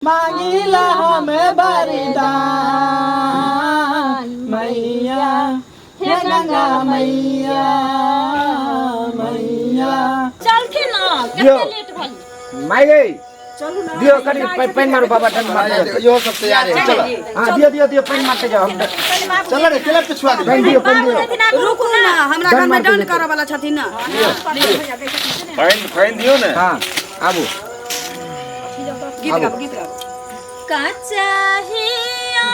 मांगिला हमें वरदान मैया हे गंगा मैया मैया चल के ना कितने लेट भल माई गई चलो ना दियो करी पेन मारो बाबा टन मार यो सब तैयार है चलो हां दियो पेन मारते जाओ हम चलो रे चलो तो छुआ दे पेन दियो रुको ना हमरा घर में डन करे वाला छथिन ना फाइन दियो ना हां आबू गीत गाओ कच्चा हिया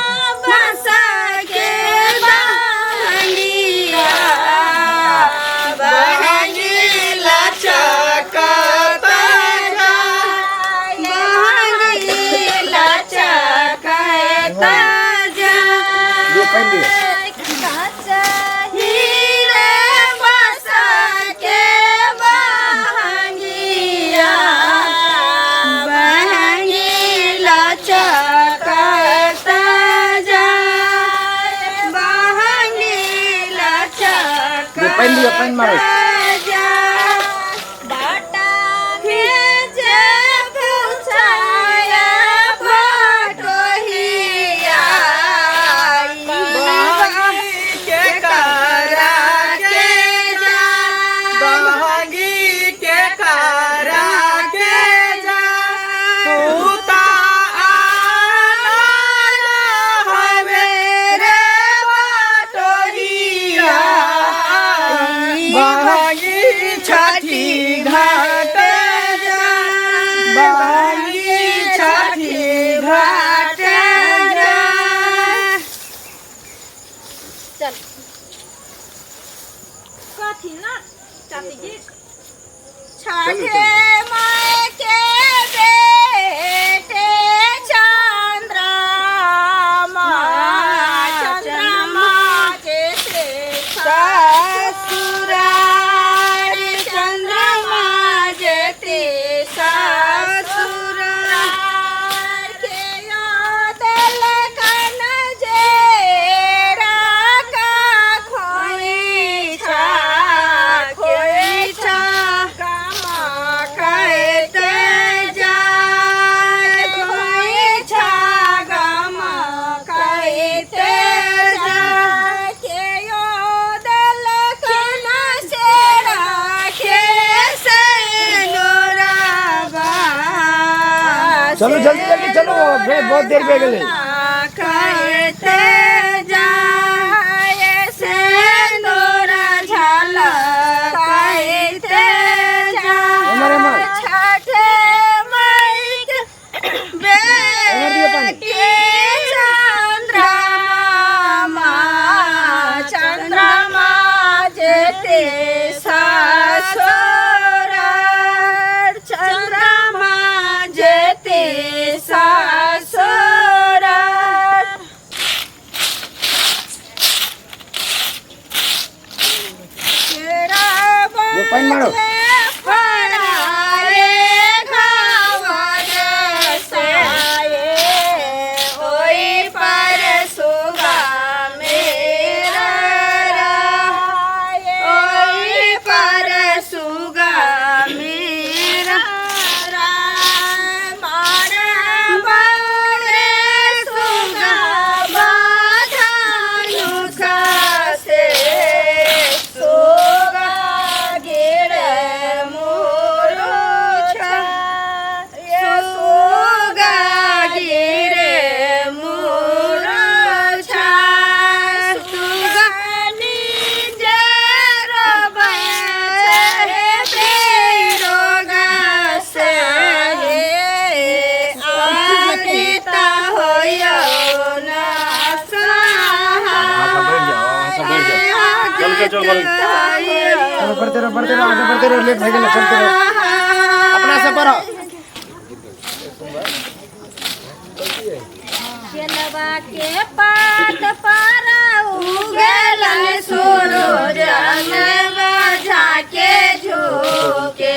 बसा के बहंगिया बहंगिला चकता बहंगिला चकता जा दियो पेन दियो कच्चा हीरे बसा के बहंगिया बहंगिला चकता जा बहंगिला दियो पेन मारो जा बाटा भेजे पूछाया भटोहिया के करा के जा बहंगी के करा के जा तू ता आना हवे रे बटोहिया बहंगी छठी घाट जा बहंगी छठी घाट जा चल कथी ना चाची गीत छठे माय के बेटे चंद्रमा चंद्रमा के ससुराल चंद्रमा जेते ससुराल के याद लखन जे राका खोइछा कामा कहते जाय खोइछा गामा कहते जाय के याद लखन से राखे से नोराबा चलो जल्दी चलो बहुत देर हो गई कहते जाय से नोरा झाला कहते हमारे माँ। जाय छठे माई के बेटी चंद्रमा जेते ससुराल चंद्रमा जेते ससुराल दियो पेन मारो चलो बढ़ते रहो आगे बढ़ते रहो लेट हो गया चलते रहो अपना से पढ़ो केलवा के पात पर उगलन सूरज बजा के झोके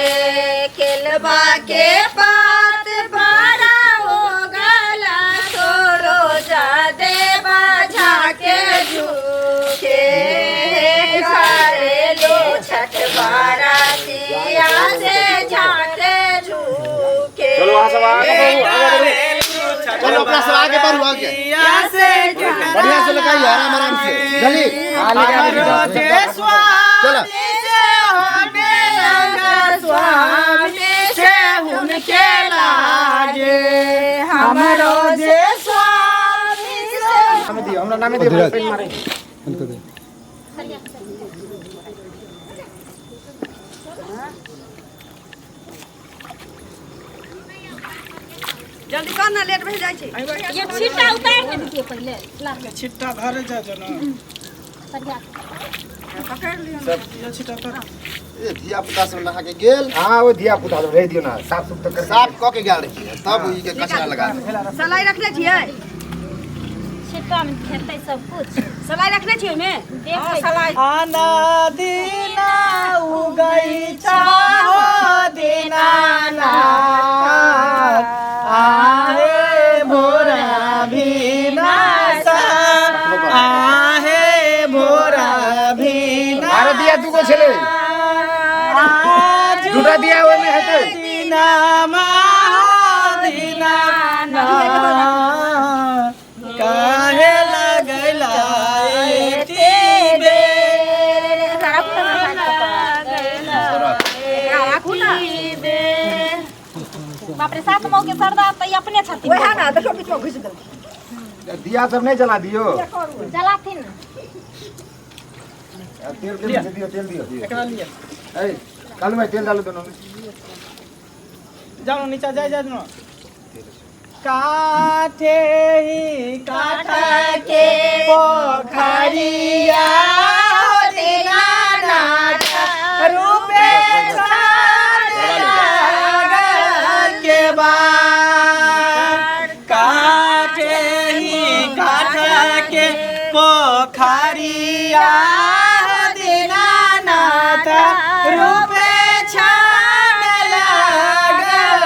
केलवा के पात पर उगलन सूरज दे बजा के झोके करे लो छठ बारातिया से झाके झूके चलो वहाँ सब आगे बढ़ो, आगे बढ़ो। कह के से बढ़िया से लगाइए आराम आराम से जल्दी हमरो जे चलो स्वामी से होने लगा स्वामी से उनके लागे हमरो जे स्वामी से हमें दियो हमरा नामे दियो पेन मारे जल्दी कर ना लेट भे जाय छै ये छिट्टा उतार के दीजिए पहले ला के छिट्टा घरे जा जना सरिया पकड़ लियो सब ये छिट्टा कर ए धिया पुता सब नहा के गेल हां वो दिया पुता रह दियो ना साफ सुफ तो कर साफ क के गेल रखिए तब ई के कचरा लगा दे सलाई रखले छियै छिट्टा में खेलते सब कुछ सलाई रखले छियै में देख सलाई आना दीना उगई चाहो दीनाना आहे भोरा भीना सा आहे भोरा भीना अरे दिया तू को छले आज दूटा दिया ओय में हेते दीना मा दीना ना काहे लगैला एती बेर बाप रे सात मौ के सरदा त अपने छथि ओए है ना देखो बीच में घुस गेल दिया सब नहीं जला दियो जलाथिन तेल दियो तेल दियो एकरा लिए ए काल में तेल डालो दोनों में जाओ नीचे जाए जाए ना काठे ही काठा के पोखरिया दीनाना रूपे के बाद काठे ही काठा के पोखरिया दीनाना रूपे छान लागल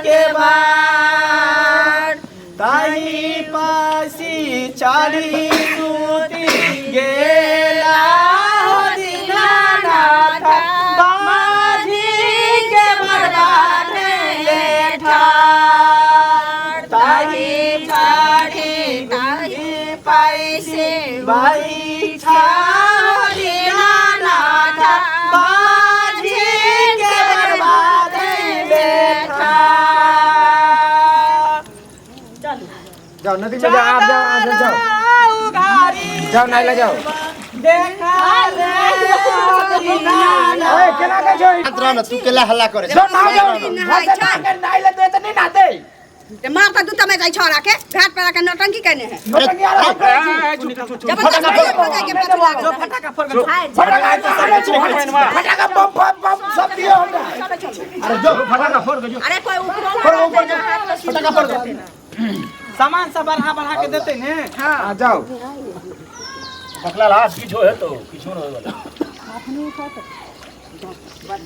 के बाद ताई पासी चाली सूती गेला दीनानाथ बाजी के बर्बाद लेठा ताई छाड़ी ताई पासी बाई छाड़ी दीनानाथ बाजी के बर्बाद लेठा जाओ नदी में जाओ आप जाओ जाओ जाओ नहीं ले जाओ देखा रे दीनाना ओए केना के जो अंतरा न तू केला हल्ला करे जो ना जाओ नहीं ले तो नहीं नाते ते मार त दूता में जाय छोरा के घाट पर के नौटंकी करने है नौटंकी आ रहा फटाका फोड़ फटाका बम बम सब दियो हमरा अरे जो फटाका फोड़ के जो अरे कोई ऊपर फटाका फोड़ दो सामान सब बढ़ा के देते ने हां जाओ पकला लाश किछो है तो किछो न होय वाला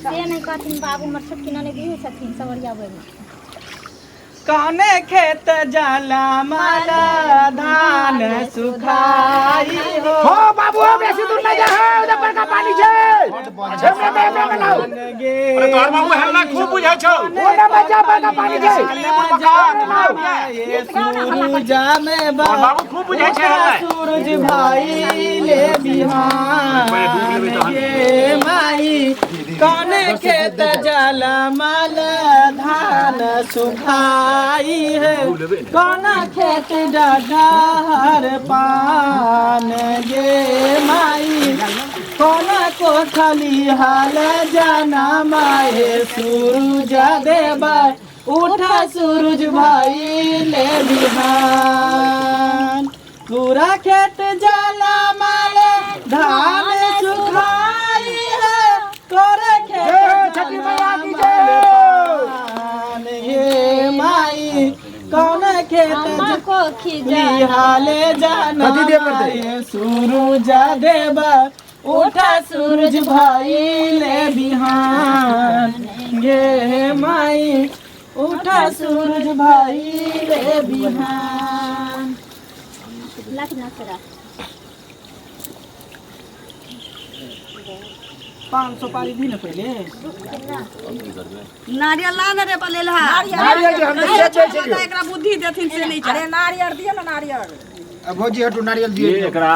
से नहीं कहथिन बाबू हमर छोटकी नने दी छथिन सवरिया बन कौने खेत जाला माला धान सुखाई हो हो बाबू हो बेसी दूर नहीं जा है उधर बड़का पानी छे झमरा में लाओ अरे तोहर बाबू हल्ला खूब बुझै छौ वो ना बचा बड़का पानी छे ये सूरजा में बाबू खूब बुझै छै हल्ला सूरज भाई ले बिहान ये माई कौने खेत जाला माला धान सुखाई है कौना खेत डडहर पान ये माई कौना कोठली हाल जाना माए सूरज देवा उठा सूरज भाई ले बिहान पूरा खेत जाला माले धान सुखाई है तोरे खेत छठी मैया की जय ये माई कौन खेत को खिजा हाले जाना कथी दे पर दे? सूरज देवा उठा सूरज भाई ले बिहान ये माई उठा सूरज भाई ले बिहान लख ना करा 500 पारी दी ना पहले। नारियल ला न रे पले ला नारियल के हम तो सेब बेच लियो। एकरा बुद्धि देथिन से नहीं अरे नारियल दियो ना नारियल अब भौजी हटू नारियल ये दियो एकरा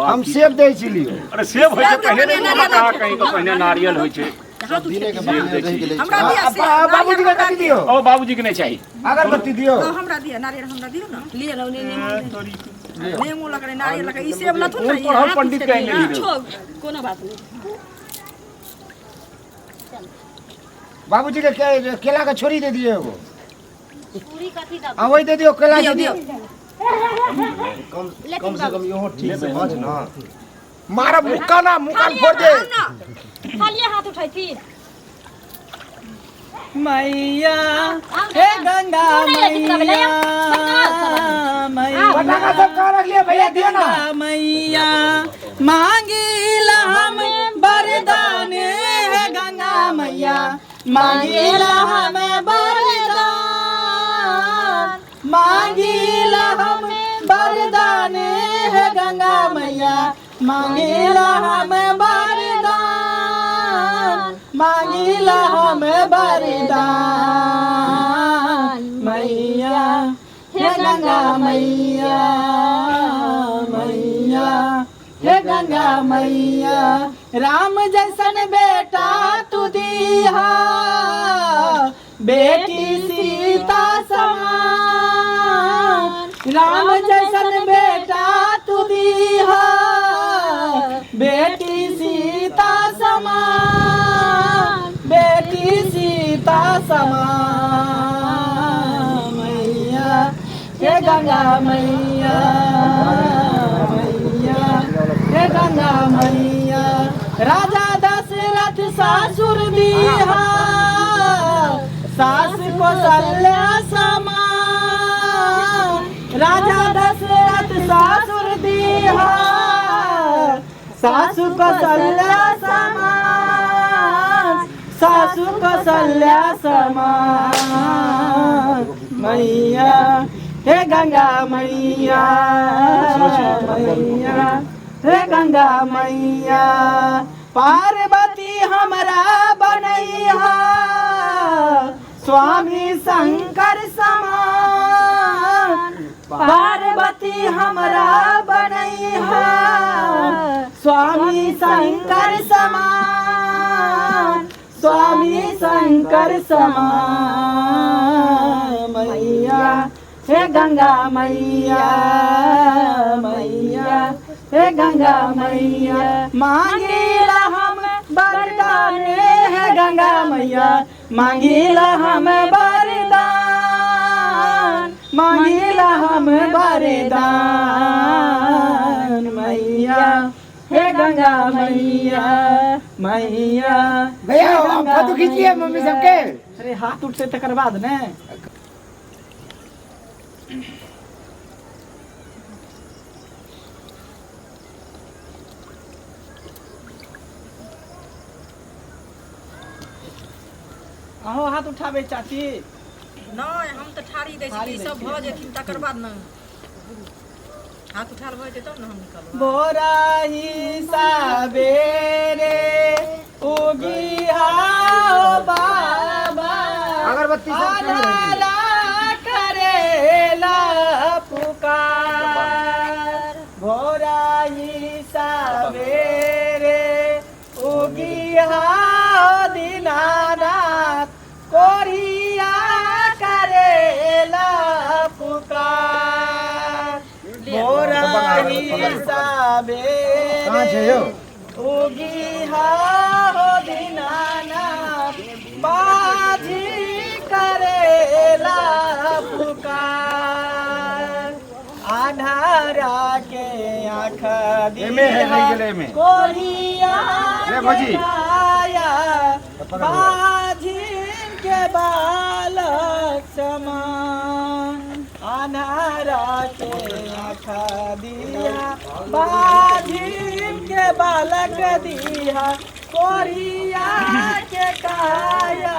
हम सेब दे छिलियो। अरे सेब होय छै पहले नहीं हमरा कहा कहीं तो पहले नारियल होय छै। दिने के बाद रह गेलै हमरा दिया से बाबूजी के कथी दियो ओ बाबूजी के नहीं चाहिए। अगरबत्ती दियो हमरा दिया नारियल हमरा दियो ना लिए ना नेमो लगरे नारियल लगे ई सेब लथुन ना हम पंडित कहीं नहीं दियो। कोनो बात नहीं बाबूजी के केला का छोरी दे दियो एगो। पूरी कथी दा आ वही दे दियो केला दे दियो। कम से कम इहो ठीक से बाज ना। मारा मुक्का ना मुकान फोड़ दे। खालिए हाथ उठाई थी मैया हे गंगा मैया पटाखा सब कहाँ रख लिया भैया दियो ना। मैया मांगिला हम वरदान है गंगा मैया मांगिला हम वरदान मांगिला हम वरदान है गंगा मैया मांगिला हम वरदान मांगिला हम वरदान मैया हे गंगा मैया मैया हे गंगा मैया राम जैसन बेटा तू दिया बेटी सीता समान राम जैसन बेटा तू दिया बेटी सीता समान बेटी सीता समान मैया हे गंगा मैया मैया हे गंगा मैया राजा दशरथ सासुर दिया सास कौशल्या समान राजा दशरथ सासुर दिया सासु कौशल्या समान सासु कौशल्या समान मैया हे गंगा मैया मैया हे गंगा मैया पार्वती हमरा बनैया स्वामी शंकर समान पार्वती हमरा बनैया स्वामी शंकर समान स्वामी शंकर समान मैया हे गंगा मैया मैया हे गंगा मैया मांगिला हम वरदान है गंगा मैया मांगिला हम वरदान मांगिला हम वरदान मैया हे गंगा मैया मैया भैया हम फोटो खींचिए मम्मी सबके। अरे हाथ उठ से तकर बाद ने अहो हाथ उठाबे चाची नहीं हम तो ठाड़ी दे छी सब भ जेथिन तकर बाद न हाथ उठाल भ जेतै तब न हम निकलब बोराही साबेरे उगी हाओ बाबा अगरबत्ती सब कहाँ रह गई? आला करेला पुकार बोराही साबेरे उगी हाओ दीनानाथ कोरिया करेला पुकार बोराही साबेरे कहाँ छे यो? उगी हाओ दीनानाथ बाजी करेला पुकार आधारा के आँख एमे है नहीं गेले एमे। कोरिया ले भौजी। बाजिन के बालक समान अनारा के आँख दिया बाजिन के बालक दिया कोरिया के काया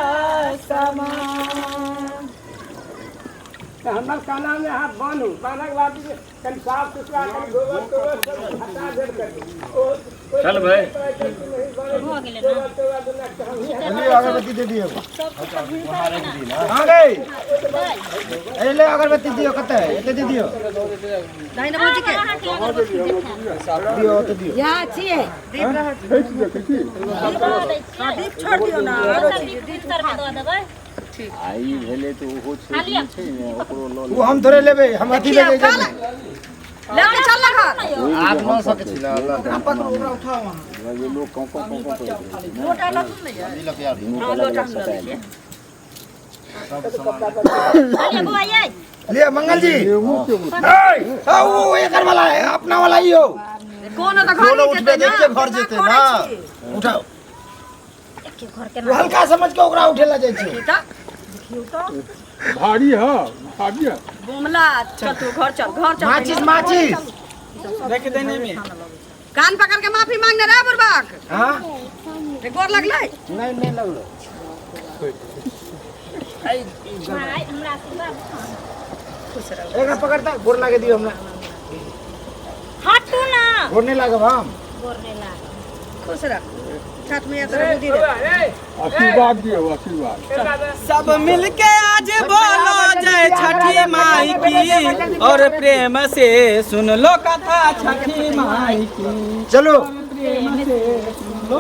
समान हमार काना में हाथ बांधू बांधे के बाद कल साफ सुथरा कर गोबर तोबर सब हटा दे कर चल भाई हो गेले ना ले अगरबत्ती दे दियो हां गई ए ले अगरबत्ती दियो कते एते दे दियो दाई ना बोल के दियो तो दियो या छिए दीप छोड़ दियो ना दीप कर के दो देबै आई भेले तो ओहो खाली छै ने ओकरो लो वो हम थोड़े लेबे हम अथी ले जाए लेके चल लगा आप न सके छी अल्लाह ये लोग कौन लोटा ला तुम नहीं ई लग यार हां लोटा हम ले खाली बुआ ये ले मंगल जी ए वो एकर वाला है अपना वाला ही हो कौन तो घर दोनों नहीं उठबे देते देख के घर जेते ना उठाओ के घर के वो हल्का समझ के ओकरा उठेला जाय छै भारी है भारी है बुमला चल तू घर चल माचिस माचिस देख देने में कान पकड़ के माफी मांगने रे बुरबाक हां रे गोर लगले नहीं लगलो भाई हमरा से एकरा पकड़ता गोर लागे दियो हमरा हटू ना गोर नहीं लागब हम गोर नहीं लाग खुश रह छठ में तेरा बुद्धि रे आशीर्वाद दियो आशीर्वाद सब मिलके आज बोलो जय छठी माई की और प्रेम से सुन लो कथा छठी माई की चलो प्रेम से सुन लो